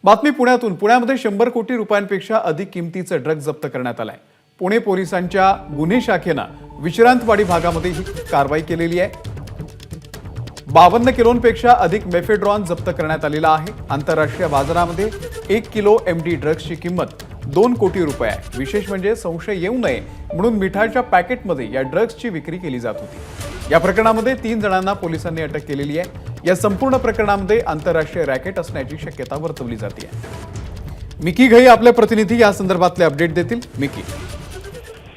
बातमी पुण्यातून। पुण्यामध्ये 100 कोटी रुपयांपेक्षा अधिक किमतीचे ड्रग्ज जप्त करण्यात आलाय। पुणे पोलिसांच्या गुन्हे शाखेनं विश्रांतवाडी भागामध्ये ही कारवाई केलेली आहे। 52 किलोंपेक्षा अधिक मेफेड्रॉन जप्त करण्यात आलेला आहे। आंतरराष्ट्रीय बाजारामध्ये 1 किलो एमडी ड्रग्जची किंमत 2 कोटी रुपये आहे। विशेष म्हणजे संशय येऊ नये म्हणून मिठाच्या पॅकेटमध्ये या ड्रग्जची विक्री केली जात होती। या प्रकरणामध्ये 3 जणांना पोलिसांनी अटक केलेली आहे। या संपूर्ण प्रकरणामध्ये आंतरराष्ट्रीय रॅकेट असण्याची शक्यता वर्तवली जाते। मिकी घई आपले प्रतिनिधी या संदर्भातले अपडेट देतील। मिकी।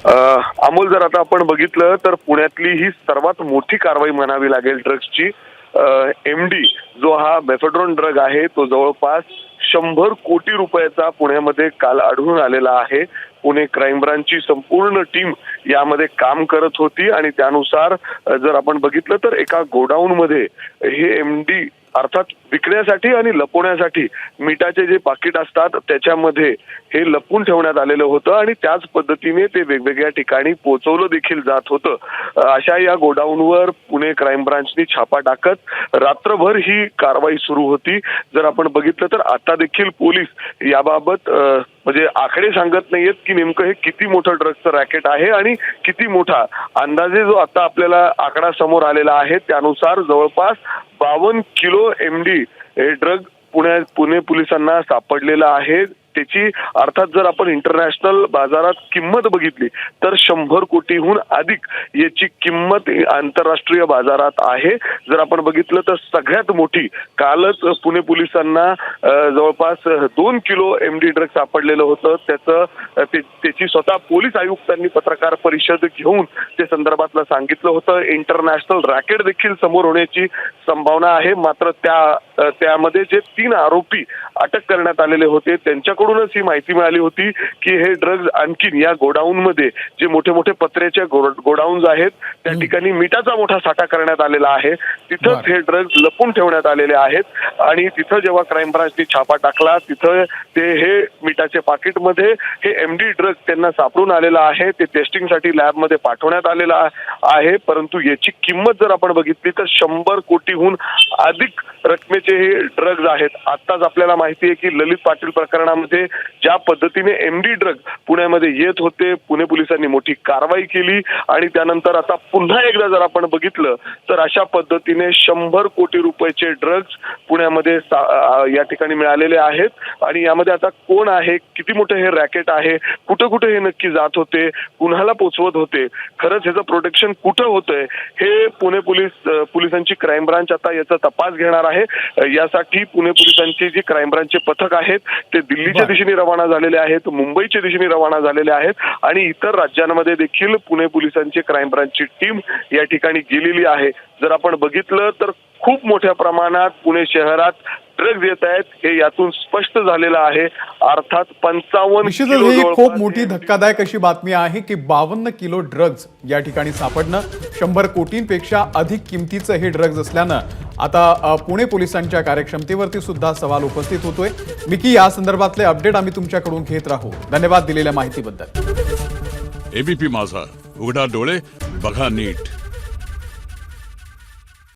अमोल, जर आता आपण बघितलं तर पुण्यातली ही सर्वात मोठी कारवाई म्हणावी लागेल ड्रग्जची। एमडी जो हा मेफेड्रॉन ड्रग आहे तो जवळपास 100 कोटी रुपयाचा पुण्यामध्ये काल आढळून आलेला आहे। पुणे क्राईम ब्रांचची संपूर्ण टीम यामध्ये काम करत होती आणि त्यानुसार जर आपण बघितलं तर एका गोडाऊन मध्ये हे एमडी अर्थात विकण्यासाठी आणि लपवण्यासाठी मिठाचे जे पाकिट असतात त्याच्यामध्ये हे लपून ठेवण्यात आलेलं होतं आणि त्याच पद्धतीने ते वेगवेगळ्या ठिकाणी पोहोचवलं देखील जात होतं। अशा या गोडाऊनवर पुणे क्राईम ब्रांचनी छापा टाकत रात्रभर ही कारवाई सुरू होती। जर आपण बघितलं तर आता देखील पोलीस याबाबत म्हणजे आकडे सांगत नाहीयेत की नेमकं हे किती मोठं ड्रग्जचं रॅकेट आहे आणि किती मोठा। अंदाजे जो आता आपल्याला आकडा समोर आलेला आहे त्यानुसार जवळपास 52 किलो एमडी हे ड्रग पुणे पोलिसांना सापडलेला आहे। त्याची अर्थात जर आपण इंटरनॅशनल बाजारात किंमत बघितली तर 100 कोटीहून अधिक याची किंमत आंतरराष्ट्रीय बाजारात आहे। जर आपण बघितलं तर सगळ्यात मोठी कालच पुणे पोलिसांना जवळपास 2 किलो एमडी ड्रग सापडलेलं होतं। त्याची स्वतः पोलीस आयुक्तांनी पत्रकार परिषद घेऊन ते संदर्भातलं सांगितलं होतं। इंटरनॅशनल रॅकेट देखील समोर होण्याची संभावना आहे। मात्र त्यामध्ये जे 3 आरोपी अटक करण्यात आलेले होते त्यांच्याकडूनच ही माहिती मिळाली होती की हे ड्रग्ज आणखीन या गोडाऊन मध्ये जे मोठे मोठे पत्र्याचे गोडाऊन्स आहेत त्या ठिकाणी मिठाचा मोठा साठा करण्यात आलेला आहे। तिथंच हे ड्रग्ज लपून ठेवण्यात आलेले आहेत आणि तिथं जेव्हा क्राईम ब्रांचने छापा टाकला तिथं ते हे मिठाचे पाकिटमध्ये हे एमडी ड्रग त्यांना सापडून आलेला आहे। ते टेस्टिंगसाठी लॅबमध्ये पाठवण्यात आलेला आहे। परंतु याची किंमत जर आपण बघितली तर 100 कोटीहून अधिक रकमेचे हे ड्रग्ज आहेत। आताच आपल्याला माहिती आहे की ललित पाटील प्रकरणामध्ये ज्या पद्धतीने एमडी ड्रग पुण्यामध्ये येत होते पुणे पोलिसांनी मोठी कारवाई केली आणि त्यानंतर आता पुन्हा एकदा जर आपण बघितलं तर अशा पद्धतीने 100 कोटी रुपयाचे ड्रग्ज पुण्यामध्ये या ठिकाणी मिळालेले आहेत। आणि यामध्ये आता कोण आहे, किती मोठे हे रॅकेट आहे, कुठं कुठे हे नक्की जात होते, कुणाला पोचवत होते, खरंच ह्याचं प्रोटेक्शन कुठं होतंय हे पुणे पोलिसांची क्राईम ब्रांच आता याचा तपास घेणार आहे। यासाठी पुणे पोलिसांची जी क्राईम ब्रांचचे पथक आहेत ते दिल्लीच्या दिशेने रवाना झालेले आहेत, मुंबईच्या दिशेने रवाना झालेले आहेत आणि इतर राज्यांमध्ये देखील पुणे पोलिसांची क्राईम ब्रांचची टीम या ठिकाणी गेलेली आहे। जर आपण बघितलं तर खूप मोठ्या प्रमाणात पुणे शहरात ड्रग्ज येत आहेत हे यातून स्पष्ट झालेलं आहे। अर्थात 55 किलो ही खूप मोठी धक्कादायक अशी बातमी आहे की 52 किलो ड्रग्ज या ठिकाणी सापडणं, 100 कोटींपेक्षा अधिक किमतीचं हे ड्रग्ज असल्यानं आता पुणे पोलिसांच्या कार्यक्षमतेवरती सुद्धा सवाल उपस्थित होतोय। मिकी, या संदर्भातले अपडेट आम्ही तुमच्याकडून घेत राहू। धन्यवाद दिलेल्या माहितीबद्दल। एबीपी माझा, उघडा डोळे बघा नीट।